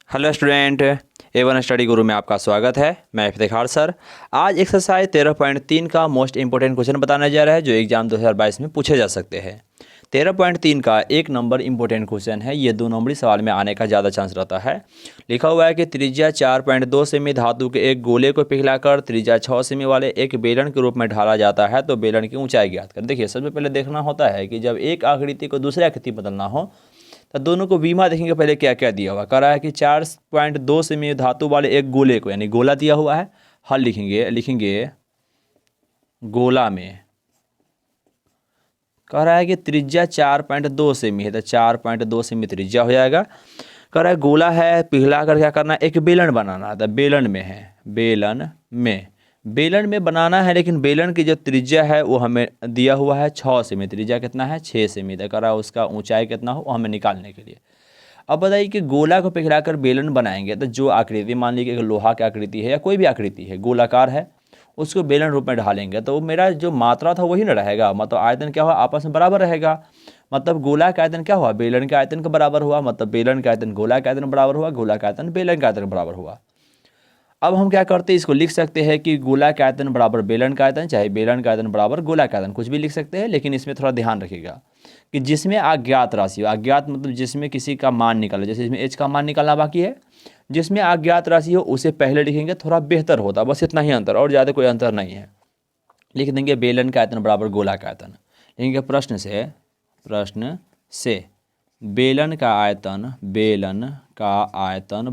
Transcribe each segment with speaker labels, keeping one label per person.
Speaker 1: Hello student, A1 study गुरु में आपका स्वागत है। मैं इफ्तिखार सर। आज एक्सरसाइज 13.3 का मोस्ट इंपॉर्टेंट क्वेश्चन बताने जा रहा है जो एग्जाम 2022 में पूछे जा सकते हैं। 13.3 का एक नंबर इंपॉर्टेंट क्वेश्चन है। ये 2 नंबरी सवाल में आने का ज़्यादा चांस रहता है। लिखा हुआ है कि त्रिज्या 4.2 सेमी धातु के एक गोले को पिघलाकर त्रिज्या 6 सेमी वाले एक बेलन के रूप में ढाला जाता है तो बेलन की ऊंचाई ज्ञात कर। देखिए, सबसे पहले देखना होता है कि जब एक आकृति को दूसरे आकृति बदलना हो तो दोनों को बीमा देखेंगे पहले क्या क्या दिया हुआ। कह रहा है कि 4.2 सेमी धातु वाले एक गोले को, यानी गोला दिया हुआ है। हल लिखेंगे गोला में। कह रहा है कि त्रिज्या 4.2 सेमी है तो 4.2 सेमी त्रिज्या हो जाएगा। कह रहा है गोला है, पिघला कर क्या करना है, एक बेलन बनाना है। तो बेलन में है, बेलन में बनाना है, लेकिन बेलन की जो त्रिज्या है वो हमें दिया हुआ है 6 सेमी। त्रिज्या कितना है, 6 सेमी। तो कह रहा है उसका ऊंचाई कितना हो वो हमें निकालने के लिए। अब बताइए कि गोला को पिघलाकर बेलन बनाएंगे तो जो आकृति, मान लीजिए कि लोहा की आकृति है या कोई भी आकृति है, गोलाकार है, उसको बेलन रूप में ढालेंगे तो मेरा जो मात्रा था वही ना रहेगा। मतलब आयतन क्या हुआ, आपस में बराबर रहेगा। मतलब गोला का आयतन क्या हुआ, बेलन के आयतन के बराबर हुआ। मतलब बेलन का आयतन गोला के आयतन बराबर हुआ, गोला का आयतन बेलन के आयतन बराबर हुआ। अब हम क्या करते हैं, इसको लिख सकते हैं कि गोला का आयतन बराबर बेलन का आयतन, चाहे बेलन का आयतन बराबर गोला का आयतन, कुछ भी लिख सकते हैं। लेकिन इसमें थोड़ा ध्यान रखिएगा कि जिसमें अज्ञात राशि हो, अज्ञात मतलब जिसमें किसी का मान निकाला, जैसे इसमें एच का मान निकालना बाकी है, जिसमें अज्ञात राशि हो उसे पहले लिखेंगे, थोड़ा बेहतर होता। बस इतना ही अंतर, और ज़्यादा कोई अंतर नहीं है। लिख देंगे बेलन का आयतन बराबर गोला का आयतन। लिखेंगे प्रश्न से बेलन का आयतन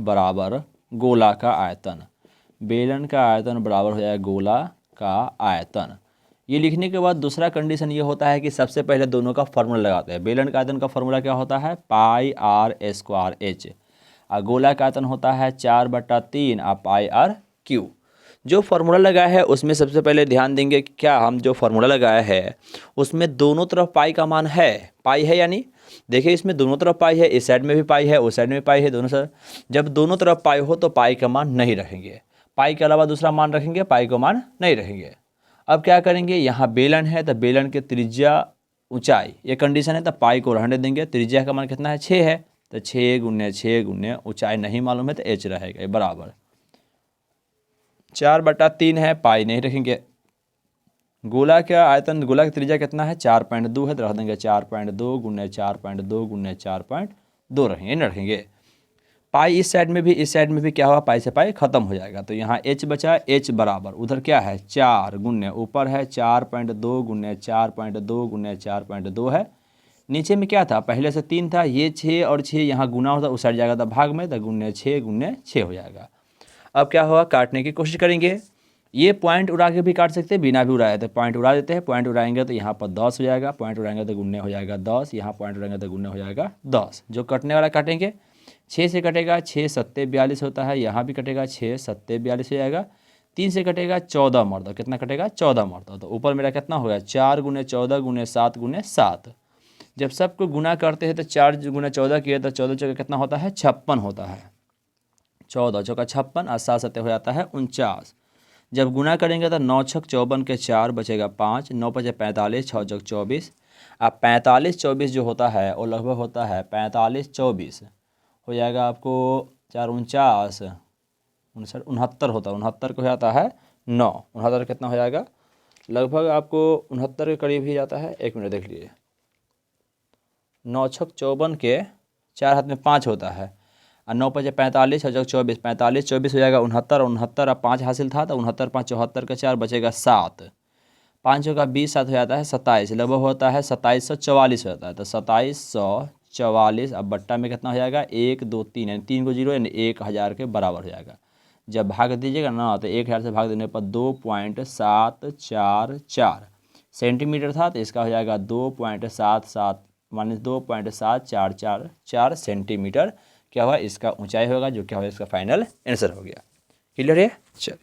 Speaker 1: बराबर गोला का आयतन। बेलन का आयतन बराबर हो जाएगा गोला का आयतन। ये लिखने के बाद दूसरा कंडीशन ये होता है कि सबसे पहले दोनों का फॉर्मूला लगाते हैं। बेलन का आयतन का फॉर्मूला क्या होता है, पाई आर स्क्वायर एच, और गोला का आयतन होता है 4/3 पाई आर क्यू। जो फार्मूला लगाया है उसमें सबसे पहले ध्यान देंगे कि क्या हम जो फार्मूला लगाया है उसमें दोनों तरफ पाई का मान है, पाई है यानी देखिए इसमें दोनों तरफ पाई है, इस साइड में भी पाई है, उस साइड में पाई है, दोनों साइड। जब दोनों तरफ पाई हो तो पाई का मान नहीं रखेंगे, पाई के अलावा दूसरा मान रखेंगे, पाई का मान नहीं रखेंगे। अब क्या करेंगे, यहाँ बेलन है तो बेलन के त्रिज्या ऊंचाई ये कंडीशन है तो पाई को रहने देंगे। त्रिज्या का मान कितना है, 6 है, तो 6 गुने 6 गुने ऊंचाई नहीं मालूम है तो एच रहेगा बराबर 4/3 है, पाई नहीं रखेंगे। गोला का आयतन, गोला की त्रिज्या कितना है, 4.2 है तो रख देंगे 4.2 गुने 4.2 गुने 4.2 रखेंगे, नहीं रखेंगे। पाई इस साइड में भी, इस साइड में भी क्या हुआ, पाई से पाई खत्म हो जाएगा। तो यहाँ एच बचा, एच बराबर उधर क्या है 4 गुने ऊपर है 4.2 गुने 4.2 गुने 4.2 है। नीचे में क्या था, पहले से 3 था, ये 6 और 6 यहाँ गुना होता उस साइड जाएगा था भाग में, तो गुने 6 हो जाएगा। अब क्या हुआ, काटने की कोशिश करेंगे। ये पॉइंट उड़ा के भी काट सकते हैं, बिना भी उड़ाए, तो पॉइंट उड़ा देते हैं। पॉइंट उड़ाएंगे तो यहाँ पर 10 हो जाएगा, पॉइंट उड़ाएंगे तो गुन्ने हो जाएगा 10, यहाँ पॉइंट उड़ाएंगे तो गुन्ने हो जाएगा 10। जो कटने वाला काटेंगे, 6 से कटेगा 6 सत्ते 42 होता है, यहाँ भी कटेगा 6 सत्ते 42 हो जाएगा। 3 से कटेगा 14 मरता, कितना कटेगा 14 मरता। तो ऊपर मेरा कितना हो गया, 4 गुने 14 गुने 7 गुने 7। जब सबको गुना करते हैं तो 4 गुना 14 किए तो 14 चौका कितना होता है, 56 होता है। 14 चौका 56 और 7 सत्ते हो जाता है 49। जब गुना करेंगे तो 9 छक 54 के 4 बचेगा 5, 9 बचे 45, 6 चौक 24। अब 45 24 जो होता है वो लगभग होता है 45 24 हो जाएगा आपको 4 49 69 होता है, 69 को हो जाता है 9, 69 कितना हो जाएगा, लगभग आपको 69 के करीब ही जाता है। 1 मिनट देख लीजिए, 9 छक 54 के 4 हाथ में 5 होता है, और 9 बचे 45, 6 चौक 24, 45 24 हो जाएगा 69, और 69 अब 5 हासिल था तो 69 5 74 का 4 बचेगा 7, 5 का 20 7 हो जाता है 27, लगभग होता है 2744 हो जाता है। तो 2744 अब बट्टा में कितना हो जाएगा, 1 2 3 यानी 3 को 0 यानी 1000 के बराबर हो जाएगा। जब भाग दीजिएगा ना तो 1000 से भाग देने पर 2.744 सेंटीमीटर था, तो इसका हो जाएगा 2.77 माइनस 2.7444 सेंटीमीटर क्या हुआ, इसका ऊंचाई होगा, जो क्या होगा इसका फाइनल आंसर हो गया। क्लियर है, चलिए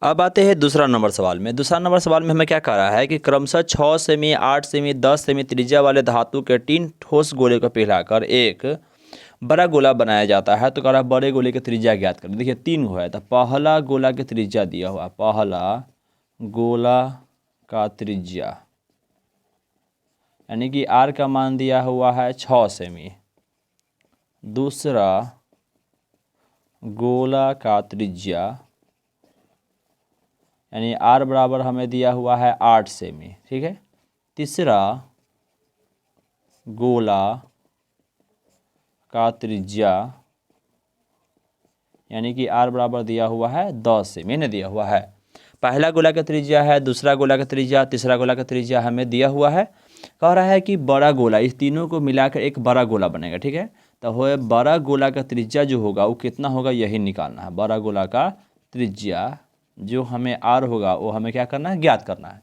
Speaker 1: अब आते हैं दूसरा नंबर सवाल में। दूसरा नंबर सवाल में हमें क्या कह रहा है कि क्रमशः 6 सेमी 8 सेमी 10 सेमी त्रिज्या वाले धातु के 3 ठोस गोले को पिघलाकर एक बड़ा गोला बनाया जाता है। तो कह रहा है बड़े गोले की त्रिज्या ज्ञात करें। देखिए 3 गो है, तो पहला गोला की त्रिज्या दिया हुआ, पहला गोला का त्रिज्या यानी कि आर का मान दिया हुआ है 6 सेमी, दूसरा गोला का त्रिज्या, यानी r बराबर हमें दिया हुआ है 8 सेमी, ठीक है। तीसरा गोला का त्रिज्या, यानी कि r बराबर दिया हुआ है 10 सेमी ने दिया हुआ है। पहला गोला का त्रिज्या है, दूसरा गोला का त्रिज्या, तीसरा गोला का त्रिज्या हमें दिया हुआ है। कह रहा है कि बड़ा गोला, इस तीनों को मिलाकर एक बड़ा गोला बनेगा, ठीक है। तो हो बड़ा गोला का त्रिज्या जो होगा वो कितना होगा, यही निकालना है। बड़ा गोला का त्रिज्या जो हमें r होगा वो हमें क्या करना है, ज्ञात करना है।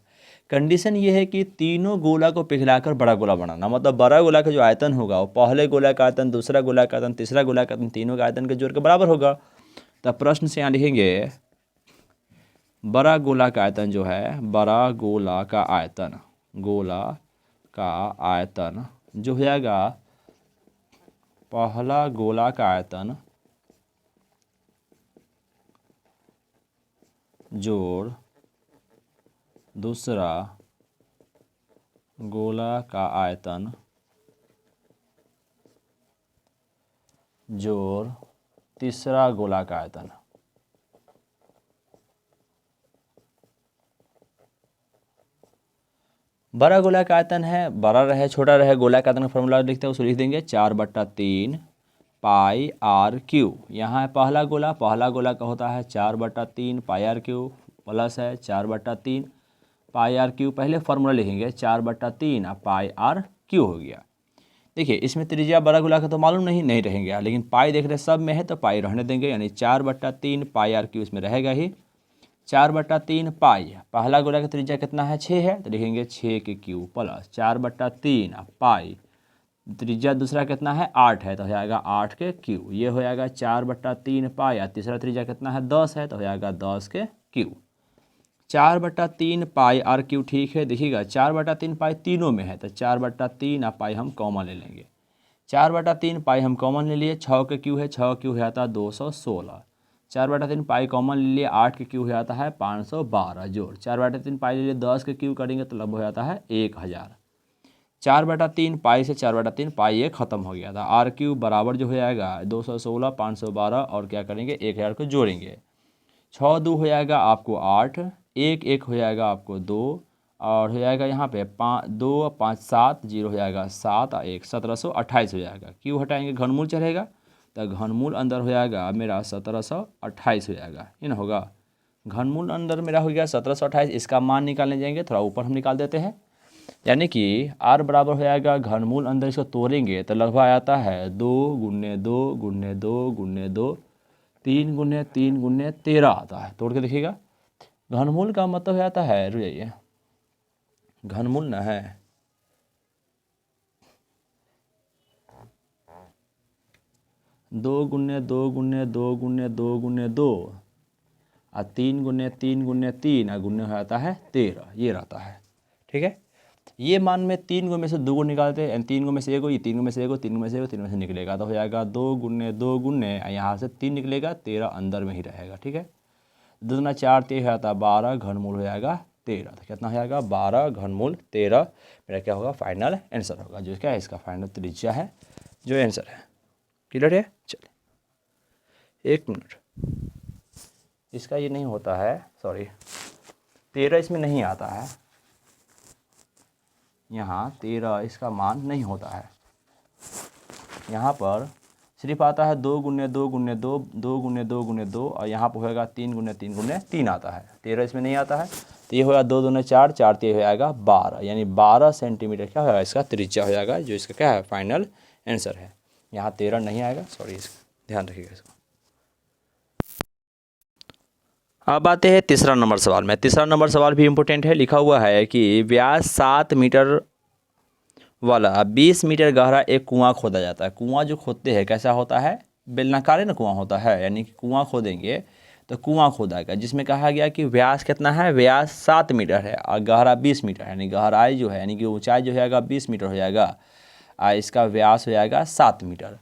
Speaker 1: कंडीशन ये है कि तीनों गोला को पिघलाकर बड़ा गोला बनाना, मतलब बड़ा गोला का जो आयतन होगा वो पहले गोला का आयतन, दूसरा गोला का आयतन, तीसरा गोला का आयतन, तीनों का आयतन के जोड़ के बराबर होगा। तो प्रश्न से यहाँ लिखेंगे बड़ा गोला का आयतन जो है, बड़ा गोला का आयतन, गोला का आयतन जो हो जाएगा पहला गोला का आयतन जोड़ दूसरा गोला का आयतन जोड़ तीसरा गोला का आयतन। बड़ा गोला का आयतन है, बड़ा रहे छोटा रहे, गोला का आयतन का फॉर्मूला लिखते हैं, उसको लिख देंगे 4/3 पाई आर क्यू। यहाँ है पहला गोला का होता है 4/3 पाई आर क्यू, प्लस है 4/3 पाई आर क्यू। पहले फॉर्मूला लिखेंगे 4/3 पाई आर क्यू हो गया। देखिए इसमें त्रिज्या बड़ा गोला का तो मालूम नहीं रहेंगे, लेकिन पाई देख रहे सब में है तो पाई रहने देंगे, यानी 4/3 पाई आर क्यू इसमें रहेगा ही। 4/3 पाई, पहला गोला का त्रिज्या कितना है, 6 है, तो लिखेंगे 6 के क्यू, प्लस 4/3 पाई, त्रिज्या दूसरा कितना है 8 है, तो हो जाएगा 8 के क्यू। ये हो जाएगा 4/3 पाई, तीसरा त्रिज्या कितना है 10 है, तो हो जाएगा 10 के क्यू। 4/3 पाई आर क्यू, ठीक है। देखिएगा 4/3 पाई तीनों में है, तो 4/3 पाई हम कॉमन ले लेंगे। 4/3 पाई हम कॉमन ले लिए, 6 के क्यू है, 6 क्यू हो जाता है 216। 4/3 पाई कॉमन ले लिए, 8 के क्यू हो जाता है 512, जोड़ 4/3 पाई ले लिए, 10 के क्यू करेंगे तो लगभग हो जाता है 1000। 4/3 पाई से 4/3 पाई ये खत्म हो गया था। आर क्यू बराबर जो हो जाएगा 216, 512 और क्या करेंगे 1000 को जोड़ेंगे। 6 2 हो जाएगा आपको 8, 1 1 हो जाएगा आपको 2, और हो जाएगा यहाँ पे 5 2 5 7 0 हो जाएगा 7 और 1 1728 हो जाएगा। क्यों हटाएंगे, घनमूल चढ़ेगा, तो घनमूल अंदर हो जाएगा मेरा 1728 हो जाएगा, ये ना होगा। घनमूल अंदर मेरा हो गया 1728, इसका मान निकालने जाएंगे, थोड़ा ऊपर हम निकाल देते हैं, यानी कि r बराबर हो जाएगा घनमूल अंदर इसको तोड़ेंगे तो लगभग आता है 2 × 2 × 2 × 2 3 × 3 × 13 आता है। तोड़ के देखिएगा, घनमूल का मतलब आता है, रुक जाइए, घनमूल ना है 2 × 2 × 2 × 2 × 2 और 3 × 3 × 3 और गुण्य हो जाता है 13, ये रहता है, ठीक है। ये मान में 3 गो में से 2 गो निकालते हैं, 3 गो में से 1 गो, ये 3 गो में से 1 गो, 3 गो में से 1 गो, 3 में से निकलेगा, तो हो जाएगा 2 × 2 गुण्य, यहाँ से 3 निकलेगा, 13 अंदर में ही रहेगा, ठीक है। 2 दूना 4 13 हो जाता है 12, घनमूल हो जाएगा 13, तो कितना हो जाएगा 12 घनमूल 13 मेरा क्या होगा, फाइनल आंसर होगा, जो क्या है इसका फाइनल त्रिज्या है, जो आंसर है। क्लियर है, चलिए 1 मिनट, इसका ये नहीं होता है, सॉरी 13 इसमें नहीं आता है, यहाँ 13 इसका मान नहीं होता है, यहाँ पर सिर्फ आता है 2 × 2 × 2 2 × 2 × 2 और यहाँ पर होगा 3 × 3 × 3 आता है, 13 इसमें नहीं आता है, तो ये होगा 2 दूना 4 4 3 हो जाएगा 12, यानी 12 सेंटीमीटर क्या होगा इसका त्रिज्या हो जाएगा, जो इसका क्या है फाइनल आंसर है। यहाँ 13 नहीं आएगा, सॉरी, इसका ध्यान रखिएगा इसको। अब आते हैं तीसरा नंबर सवाल में। तीसरा नंबर सवाल भी इम्पोर्टेंट है, लिखा हुआ है कि व्यास 7 मीटर वाला 20 मीटर गहरा एक कुआं खोदा जाता है। कुआं जो खोदते हैं कैसा होता है, बेलनाकार ना कुआं होता है, यानी कि कुआं खोदेंगे तो कुआं खोदा गया, जिसमें कहा गया कि व्यास कितना है, व्यास 7 मीटर है और गहरा 20 मीटर, यानी गहराई जो है यानी कि ऊंचाई जो है 20 मीटर हो जाएगा और इसका व्यास हो जाएगा 7 मीटर।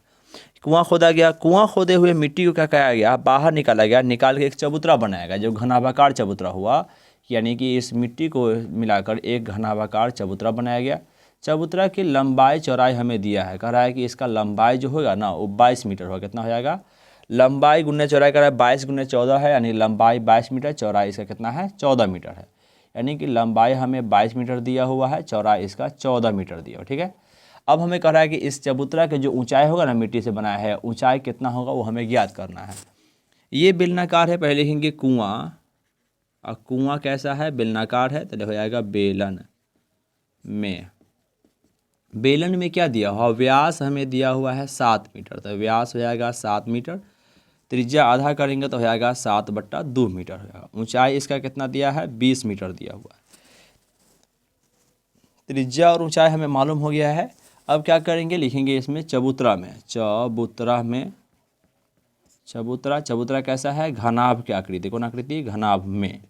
Speaker 1: कुआं खोदा गया, कुआं खोदे हुए मिट्टी को क्या किया गया, बाहर निकाला गया, निकाल के एक चबूतरा बनाया गया, जो घनाभाकार चबूतरा हुआ, यानी कि इस मिट्टी को मिलाकर एक घनाभाकार चबूतरा बनाया गया। चबूतरा की लंबाई चौड़ाई हमें दिया है, कह रहा है कि इसका लंबाई जो होगा ना वो 22 मीटर होगा। कितना हो जाएगा, लंबाई गुने चौड़ाई कह रहा है 22 गुने 14 है, यानी लंबाई 22 मीटर, चौड़ाई इसका कितना है 14 मीटर है। यानी कि लंबाई हमें 22 मीटर दिया हुआ है, चौड़ाई इसका 14 मीटर दिया हुआ, ठीक है। अब हमें कह रहा है कि इस चबूतरा के जो ऊंचाई होगा ना, मिट्टी से बनाया है, ऊंचाई कितना होगा वो हमें ज्ञात करना है। ये बेलनाकार है, पहले लिखेंगे कुआं, और कुआं कैसा है, बेलनाकार है, तो हो जाएगा बेलन में। बेलन में क्या दिया हुआ, व्यास हमें दिया हुआ है 7 मीटर, तो व्यास हो जाएगा 7 मीटर, त्रिज्या आधा करेंगे तो हो जाएगा 7/2 मीटर हो जाएगा। ऊंचाई इसका कितना दिया है, 20 मीटर दिया हुआ है। त्रिज्या और ऊंचाई हमें मालूम हो गया है। अब क्या करेंगे, लिखेंगे इसमें चबूतरा में, चबूतरा कैसा है, घनाभ की आकृति, कौन आकृति, घनाभ में।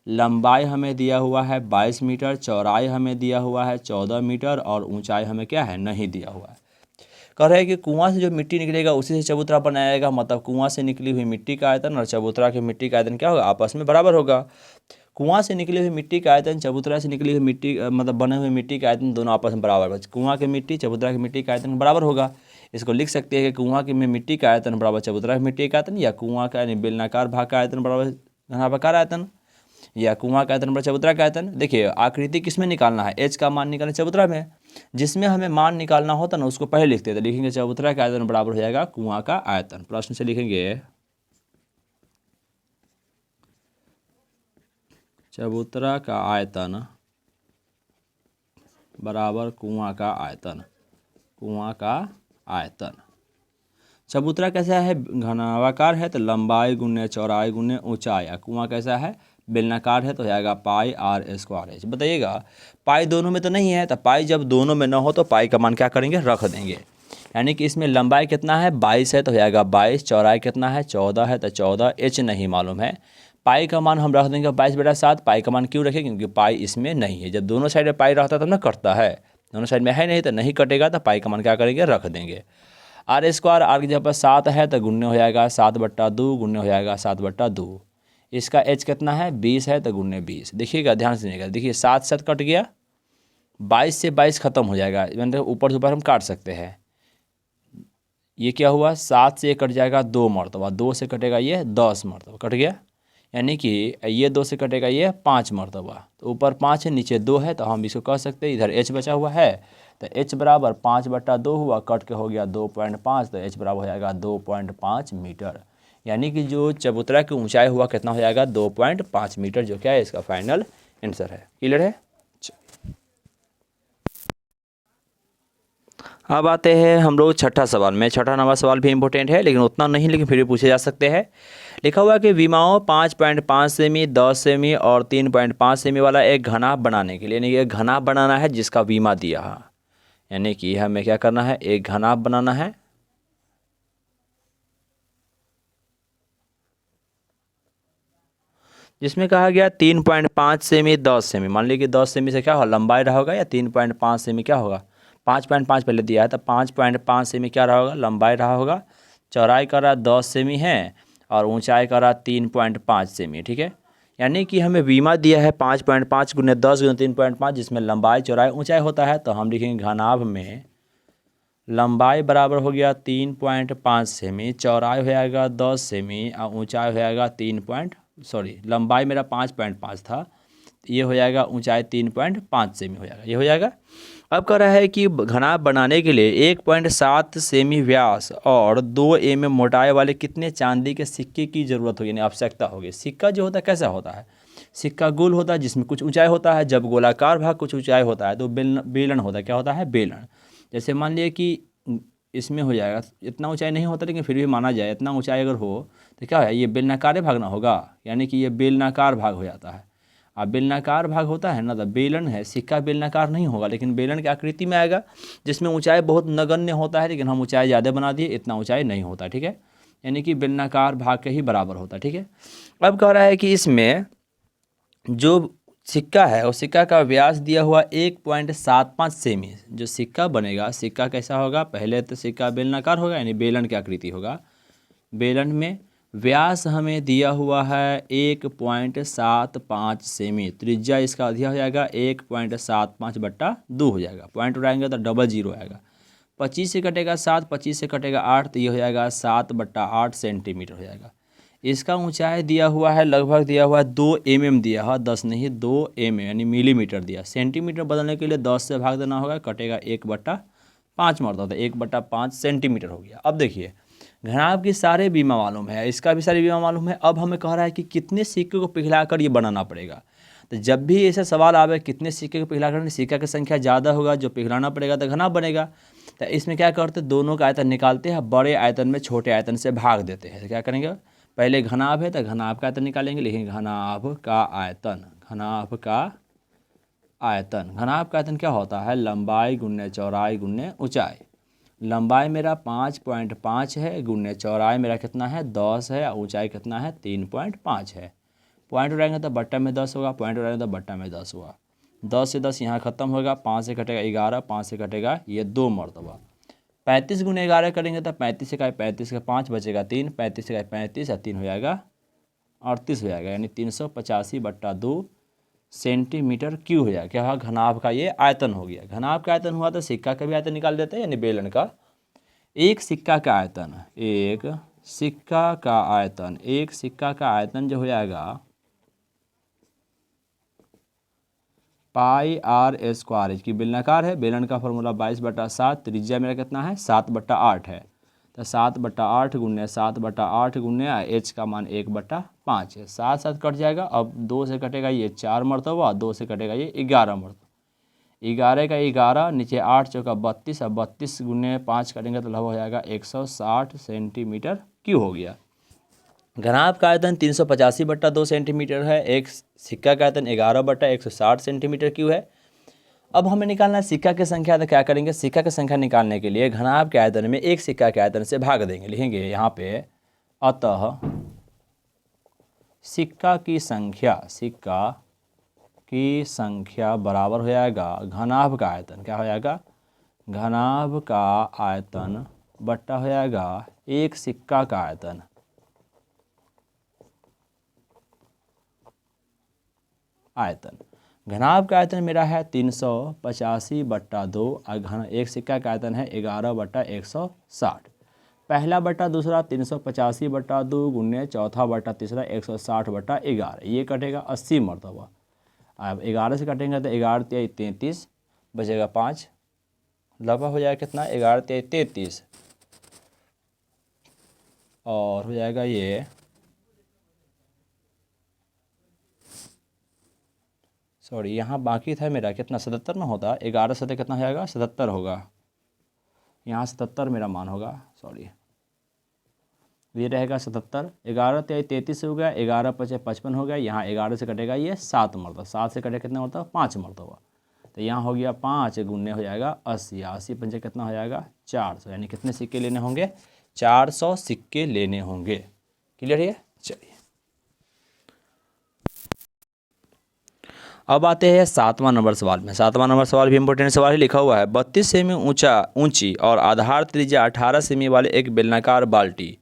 Speaker 1: लंबाई हमें दिया हुआ है 22 मीटर, चौड़ाई हमें दिया हुआ है 14 मीटर, और ऊंचाई हमें क्या है, नहीं दिया हुआ है। कह रहे हैं कि कुआं से जो मिट्टी निकलेगा उसी से चबूतरा बनाया जाएगा, मतलब कुआं से निकली हुई मिट्टी का आयतन और चबूतरा की मिट्टी का आयतन क्या होगा, आपस में बराबर होगा। कुआं से निकली हुई मिट्टी का आयतन, चबूतरा से निकली हुई मिट्टी मतलब बने हुए मिट्टी का आयतन, दोनों आपस में बराबर, कुआं की मिट्टी चबूतरा की मिट्टी का आयतन बराबर होगा। इसको लिख सकते हैं कि कुआं की में मिट्टी का आयतन बराबर चबूतरा की मिट्टी का आयतन, या कुआं का यानी बेलनाकार भाग का आयतन बराबर घनाभाकार आयतन, या कुआं का आयतन बराबर चबूतरा का आयतन। देखिए आकृति किस में निकालना है, एच का मान निकालना चबूतरा में, जिसमें हमें मान निकालना होता ना उसको पहले लिखते थे, लिखेंगे चबूतरा का आयतन बराबर हो जाएगा कुआं का आयतन। प्रश्न से लिखेंगे चबूतरा का आयतन बराबर कुआं का आयतन, कुआं का आयतन। चबूतरा कैसा है, घनाभाकार है, तो लंबाई गुने चौड़ाई गुने ऊंचाई। कुआं कैसा है, बेलनाकार है, तो हो जाएगा पाई आर स्क्वायर एच। बताइएगा पाई दोनों में तो नहीं है, तो पाई जब दोनों में ना हो तो पाई का मान क्या करेंगे, रख देंगे। यानी कि इसमें लंबाई कितना है 22 है, तो हो जाएगा 22, चौड़ाई कितना है 14 है, तो 14, एच नहीं मालूम है, पाई का मान हम रख देंगे 22/7। पाई का मान क्यों रखें, क्योंकि पाई इसमें नहीं है। जब दोनों साइड में पाई रहता है तब ना कटता है, दोनों साइड में है नहीं तो नहीं कटेगा, तो पाई का मान क्या करेंगे, रख देंगे। आर स्क्वायर, आर की जगह पर 7 है तो गुण्य हो जाएगा 7/2, गुण्य हो जाएगा 7/2। इसका एच कितना है 20 है, तो गुण्य 20। देखिएगा ध्यान से देखिएगा, देखिए 7 कट गया, 22 से 22 खत्म हो जाएगा, मतलब ऊपर से ऊपर हम काट सकते हैं। ये क्या हुआ, 7 से कट जाएगा 2 मरतबा, 2 से कटेगा ये 10 मरतबा कट गया, यानी कि ये 2 से कटेगा ये 5 मरतबा। तो ऊपर 5 है नीचे 2 है, तो हम इसको कह सकते हैं इधर एच बचा हुआ है, तो एच बराबर 5/2 हुआ, कट के हो गया 2.5, तो एच बराबर हो जाएगा 2.5 मीटर। यानी कि जो चबूतरा की ऊंचाई हुआ कितना हो जाएगा 2.5 मीटर, जो क्या है इसका फाइनल आंसर है। क्लियर है। अब आते हैं हम लोग छठा सवाल में। छठा नंबर सवाल भी इंपॉर्टेंट है, लेकिन उतना नहीं, लेकिन फिर भी पूछे जा सकते हैं। लिखा हुआ है कि विमाओं 5.5 सेमी, 10 सेमी और 3.5 सेमी वाला एक घनाभ बनाने के लिए, यानी एक घनाभ बनाना है जिसका बीमा दिया है, यानी कि हमें क्या करना है, एक घनाभ बनाना है जिसमें कहा गया 3.5 सेमी 10 सेमी। मान लीजिए कि 10 सेमी से क्या होगा लंबाई रहा होगा, या 3.5 सेमी क्या होगा 5.5 पहले दिया है, तो 5.5 सेमी क्या रहा होगा लंबाई रहा होगा। चौड़ाई का रहा 10 सेमी है, और ऊंचाई का रहा 3.5 सेमी, ठीक है। यानी कि हमें बीमा दिया है 5.5 गुने 10 गुने 3.5, जिसमें लंबाई चौड़ाई ऊंचाई होता है, तो हम लिखेंगे घनाभ में लंबाई बराबर हो गया 3.5 सेमी, चौड़ाई हो जाएगा 10 सेमी, और ऊंचाई हो जाएगा लंबाई मेरा 5.5 था, ये हो जाएगा ऊंचाई 3.5 सेमी हो जाएगा, ये हो जाएगा। अब कह रहा है कि घनाभ बनाने के लिए 1.7 सेमी व्यास और 2 mm मोटाई वाले कितने चांदी के सिक्के की ज़रूरत होगी, यानी आवश्यकता होगी। सिक्का जो होता है कैसा होता है, सिक्का गोल होता है जिसमें कुछ ऊंचाई होता है, जब गोलाकार भाग कुछ ऊंचाई होता है तो बेलन होता है, क्या होता है बेलन। जैसे मान लिए कि इसमें हो जाएगा, इतना ऊंचाई नहीं होता लेकिन फिर भी माना जाए इतना ऊंचाई अगर हो तो क्या है, ये बेलनाकार भाग ना होगा, यानी कि ये बेलनाकार भाग हो जाता है। अब बेलनाकार भाग होता है ना, तो बेलन है, सिक्का बेलनाकार नहीं होगा लेकिन बेलन की आकृति में आएगा, जिसमें ऊंचाई बहुत नगण्य होता है, लेकिन हम ऊंचाई ज़्यादा बना दिए, इतना ऊंचाई नहीं होता, ठीक है। यानी कि बेलनाकार भाग के ही बराबर होता है, ठीक है। अब कह रहा है कि इसमें जो सिक्का है और सिक्का का व्यास दिया हुआ 1.75 सेमी, जो सिक्का बनेगा, सिक्का कैसा होगा, पहले तो सिक्का बेलनाकार होगा यानी बेलन की आकृति होगा, बेलन में व्यास हमें दिया हुआ है 1.75 सेमी, त्रिज्या इसका दिया हो जाएगा 1.75/2 हो जाएगा, पॉइंट उठाएंगे तो डबल जीरो आएगा। 25 से कटेगा 7, 25 से कटेगा 8, तो ये हो जाएगा 7/8 सेंटीमीटर हो जाएगा। इसका ऊंचाई दिया हुआ है, लगभग दिया हुआ है 2 mm दिया हुआ, 10 नहीं 2 mm यानी मिलीमीटर दिया। सेंटीमीटर बदलने के लिए 10 से भाग देना होगा, कटेगा 1/5 मरता था, 1/5 सेंटीमीटर हो गया। अब देखिए घनाभ की सारे बीमा मालूम है, इसका भी सारे बीमा मालूम है। अब हमें कह रहा है कि कितने सिक्के को पिघलाकर ये बनाना पड़ेगा। तो जब भी ऐसा सवाल आवे कितने सिक्के को पिघलाकर, सिक्का की संख्या ज़्यादा होगा जो पिघलाना पड़ेगा तो घनाभ बनेगा। तो इसमें क्या करते, दोनों का आयतन निकालते हैं, बड़े आयतन में छोटे आयतन से भाग देते हैं। तो क्या करेंगे, पहले घनाभ है तो घनाभ का आयतन निकालेंगे, लेकिन घनाभ का आयतन, घनाभ का आयतन, घनाभ का आयतन क्या होता है, लंबाई गुने चौड़ाई गुने ऊंचाई। लंबाई मेरा 5.5 है, गुने चौड़ाई मेरा कितना है 10 है, और ऊंचाई कितना है 3.5 है। पॉइंट उड़ाएंगे तो बट्टा में 10 होगा, पॉइंट उड़ाएंगे तो बट्टा में 10 हुआ। 10 से 10 यहाँ खत्म होगा, 5 से कटेगा 11, 5 से कटेगा ये 2 मरतबा। 35 गुने 11 करेंगे तो 35 से का 35 का 5 बचेगा 3, 35 से का 35 और 3 हो जाएगा 38 हो जाएगा, यानी 385/2 सेंटीमीटर क्यूब हो जाएगा। क्या हुआ, घनाभ का ये आयतन हो गया। घनाभ का आयतन हुआ तो सिक्का का भी आयतन निकाल देते हैं, यानी बेलन का। एक सिक्का का आयतन, एक सिक्का का आयतन, एक सिक्का का आयतन जो हो जाएगा πr², इसकी बेलनाकार है, बेलन का फॉर्मूला 22/7, त्रिज्या मेरा कितना है 7/8 है, तो 7/8 गुने 7/8 गुने h का मान 1/5 है। 7 7 कट जाएगा, अब 2 से कटेगा ये 4 मरतबा, 2 से कटेगा ये 11 मरतबा, 11 का 11, नीचे 8 चौका 32, अब 32 गुने 5 करेंगे तो लगभग हो जाएगा 160 सेंटीमीटर क्यूब हो गया। घनाभ का आयतन 385/2 सेंटीमीटर है, एक सिक्का का आयतन 11/160 सेंटीमीटर क्यूब है। अब हमें निकालना है सिक्का की संख्या, तो क्या करेंगे, सिक्का की संख्या निकालने के लिए घनाभ के आयतन में एक सिक्का के आयतन से भाग देंगे, लिखेंगे यहाँ पे अतः सिक्का की संख्या, सिक्का की संख्या बराबर हो जाएगा घनाभ का आयतन, क्या हो जाएगा, घनाभ का आयतन बट्टा हो जाएगा एक सिक्का का आयतन। आयतन, घनाभ का आयतन मेरा है 385/2 और एक सिक्का का आयतन है 11/160। पहला बट्टा दूसरा 385/2 गुने चौथा बट्टा तीसरा 160/11, ये कटेगा 80 मरतबा। अब 11 से कटेंगे तो 11 × 33 बचेगा 5, लगभग हो जाएगा कितना 11 × 33 और हो जाएगा ये सॉरी यहाँ बाकी था मेरा कितना 77 ना होता, 11 से कितना हो जाएगा 77 होगा, यहाँ 77 मेरा मान होगा, सॉरी ये रहेगा 77। 11 × 33 हो गया, 11 × 5 = 55 हो गया, यहाँ 11 से कटेगा ये 7 मरतबा, 7 से कटेगा कितना मरतबा 5 मरतबा, तो यहाँ हो गया 5 गुने हो जाएगा 80, 80 पंचे कितना हो जाएगा 400, यानी कितने सिक्के लेने होंगे 400 सिक्के लेने होंगे। क्लियर है, चलिए अब आते हैं 7वां नंबर सवाल में। 7वां नंबर सवाल भी इंपॉर्टेंट सवाल ही लिखा हुआ है, 32 सेमी ऊंची और आधार त्रिज्या 18 सेमी वाले एक बेलनाकार बाल्टी,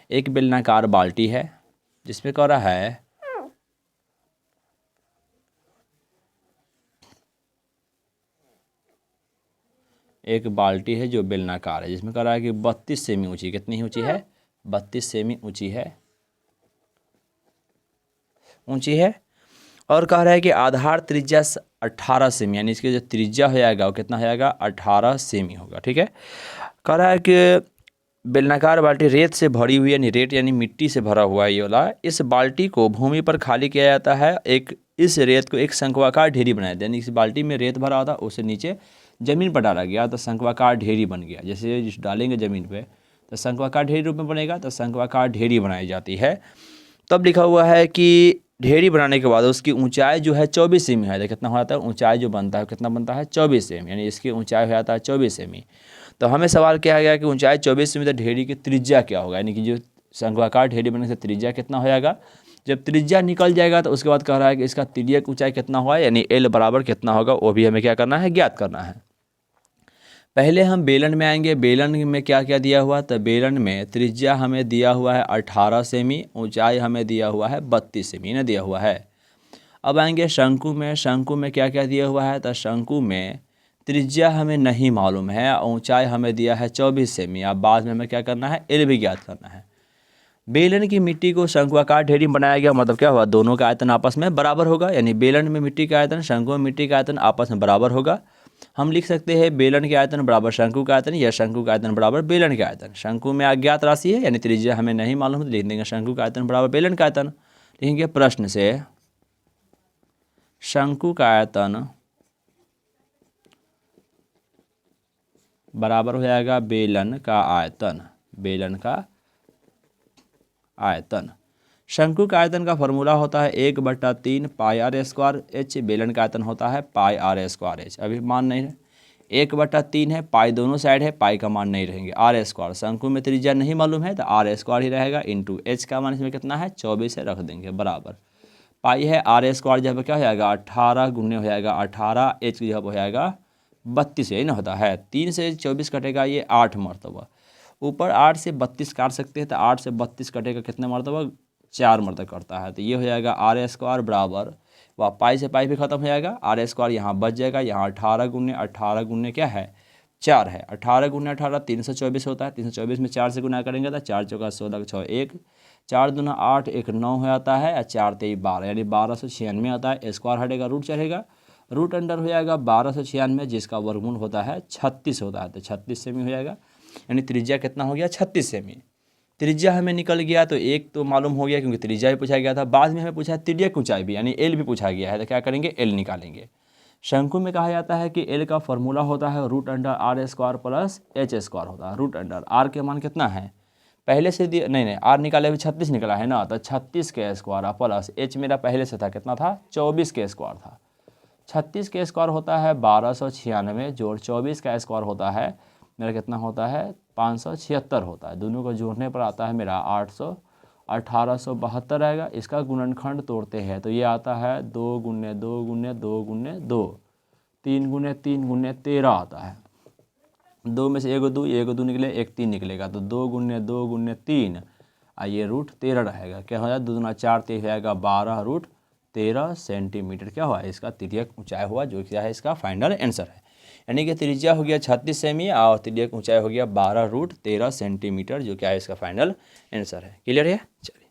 Speaker 1: एक बेलनाकार बाल्टी है जिसमें कह रहा है एक बाल्टी है जो बेलनाकार है, जिसमें कह रहा है कि 32 सेमी ऊंची, कितनी ऊंची है 32 सेमी ऊंची है, ऊंची है, और कह रहा है कि आधार त्रिज्या 18 सेमी, यानी इसकी जो त्रिज्या हो जाएगा वो कितना हो जाएगा 18 सेमी होगा। ठीक है, कह रहा है कि बेलनाकार बाल्टी रेत से भरी हुई, यानी रेत यानी मिट्टी से भरा हुआ है ये वाला। इस बाल्टी को भूमि पर खाली किया जाता है, एक इस रेत को एक शंक्वाकार ढेरी बनाया जाता है, यानी इस बाल्टी में रेत भरा होता उसे नीचे ज़मीन पर डाला गया तो शंक्वाकार ढेरी बन गया। जैसे डालेंगे ज़मीन पे तो शंक्वाकार ढेरी रूप में बनेगा, तो शंक्वाकार ढेरी बनाई जाती है। तब लिखा हुआ है कि ढेरी बनाने के बाद उसकी ऊंचाई जो है 24 सेमी है, तो कितना हो जाता है ऊंचाई जो बनता है कितना बनता है 24 सेमी, यानी इसकी ऊंचाई हो जाता है 24 सेमी। तो हमें सवाल किया गया कि ऊंचाई 24 सेमी, तो ढेरी की त्रिज्या क्या होगा, यानी कि जो शंक्वाकार ढेरी बनने से त्रिज्या कितना हो जाएगा। जब त्रिज्या निकल जाएगा तो उसके बाद कह रहा है कि इसका तिर्यक ऊंचाई कितना हुआ, यानी एल बराबर कितना होगा, वो भी हमें क्या करना है ज्ञात करना है। पहले हम बेलन में आएंगे। बेलन में क्या क्या दिया हुआ, तो बेलन में त्रिज्या हमें दिया हुआ है 18 सेमी, ऊंचाई हमें दिया हुआ है 32 सेमी ना दिया हुआ है। अब आएंगे शंकु में। शंकु में क्या क्या दिया हुआ है, तो शंकु में त्रिज्या हमें नहीं मालूम है, ऊंचाई हमें दिया है 24 सेमी। अब बाद में हमें क्या करना है, एल भी ज्ञात करना है। बेलन की मिट्टी को शंकुआकार ढेरी में बनाया गया, मतलब क्या हुआ, दोनों का आयतन आपस में बराबर होगा, यानी बेलन में मिट्टी का आयतन, शंकु में मिट्टी का आयतन आपस में बराबर होगा। हम लिख सकते हैं बेलन के आयतन बराबर शंकु का आयतन, या शंकु का आयतन बराबर बेलन के आयतन। शंकु में अज्ञात राशि है, यानी त्रिज्या हमें नहीं मालूम, तो लिख देंगे शंकु का आयतन बराबर बेलन का आयतन। लिखेंगे प्रश्न से शंकु का आयतन बराबर हो जाएगा बेलन का आयतन। बेलन का आयतन। शंकु का आयतन का फॉर्मूला होता है 1/3 पाई आर स्क्वायर एच। बेलन का आयतन होता है पाई आर स्क्वायर एच। अभी मान नहीं है, 1/3 है, पाई दोनों साइड है, पाई का मान नहीं रहेंगे, आर स्क्वायर। शंकु में त्रिज्या नहीं मालूम है, तो आर स्क्वायर ही रहेगा, इंटू एच का मान इसमें कितना है 24 है, रख देंगे बराबर। पाई है, आर स्क्वायर जब क्या हो जाएगा 18 गुने हो जाएगा 18, एच जब हो जाएगा 32, यही ना होता है। 3 से 24 कटेगा, ये 8 मरतबा। ऊपर 8 से 32 काट सकते हैं, तो 8 से 32 कटेगा कितना मरतबा, 4 मरतबा करता है। तो ये हो जाएगा आर स्क्वायर बराबर, वह पाई से पाई भी खत्म हो जाएगा, आर स्क्वायर यहाँ बच जाएगा, यहाँ 18 गुने क्या है 4 है, 18 गुने 18 324 होता है। 324 में 4 से गुना करेंगे तो 4 चौका 16 6 1, 4 दूना 8 1 9 हो जाता है, और 4 3 12, यानी 1296 आता है। स्क्वायर हटेगा, रूट चढ़ेगा, रूट अंडर हो जाएगा 1296, जिसका वर्गमूल होता है 36 होता है, तो 36 सेमी हो जाएगा। यानी त्रिज्या कितना हो गया 36 सेमी। त्रिज्या हमें निकल गया, तो एक तो मालूम हो गया क्योंकि त्रिज्या भी पूछा गया था। बाद में हमें पूछा है तिर्यक ऊंचाई भी, यानी एल भी पूछा गया है, तो क्या करेंगे एल निकालेंगे। शंकु में कहा जाता है कि एल का फॉर्मूला होता है root under R square plus H square होता है। रूट अंडर आर के मान कितना है पहले से दिया, नहीं आर निकाले अभी 36 निकला है ना, तो 36 के स्क्वायर प्लस एच मेरा पहले से था कितना था 24 के स्क्वायर था। 36 के स्क्वायर होता है 1296, जोड़ 24 का स्क्वायर होता है मेरा कितना होता है 576 होता है। दोनों को जोड़ने पर आता है मेरा 1872 आएगा। इसका गुणनखंड तोड़ते हैं तो ये आता है 2 गुने 2 गुने 2 गुने 2, 3 गुने 3 गुने 13 आता है। 2 में से एक दो निकले, एक 3 निकलेगा, तो 2 गुने 2 गुने 3, ये रूट 13 रहेगा। क्या हो जाएगा 2 दूना 4 3 जाएगा 12 रूट 13 सेंटीमीटर क्या हुआ इसका तिर्यक ऊंचाई हुआ, जो क्या है इसका फाइनल आंसर है। यानी कि त्रिज्या हो गया 36 सेमी और तिर्यक ऊंचाई हो गया 12 रूट 13 सेंटीमीटर, जो क्या है इसका फाइनल आंसर है। क्लियर है, चलिए।